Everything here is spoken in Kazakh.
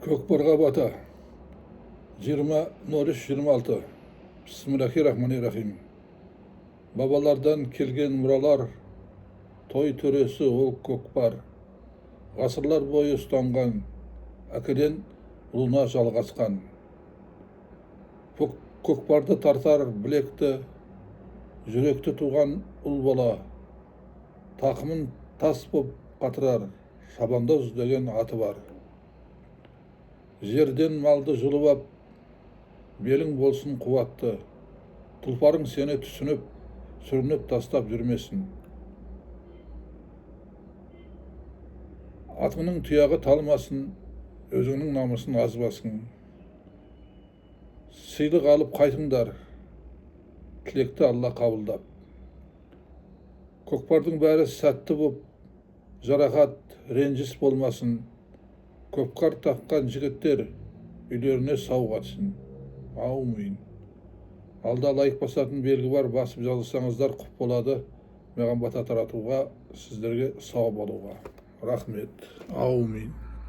Көкпарға бата 20.03.26. Bismillahirrahmanirrahim. Babalardan kelgen muralar, toy töresi ол көкпар. Ғасырлар бойы ұстанған, әкеден ұлына жалғасқан. Көкпарды тартар білекті, жүректі туған ұл бала. Тақымын тас боп қатырар, шабандоз деген аты бар. Жерден малды жұлып ап, белің болсын қуатты. Тұлпарың сені түсініп, сүрініп тастап жүрмесін. Атыңның тұяғы талмасын, өзіңнің намысын азбасын. Сыйлық алып қайтыңдар, тілекті Алла қабылдап. Көкпардың бәрі сәтті боп, жарақат, ренжіс болмасын. Көкпар таққан жігіттер үйлеріне сау қатсын. Аумин. Алда лайк басатын белгі бар, басып жазылсаңыздар құп болады. Маған бата таратуға, сіздерге сау болуға. Рахмет. Аумин.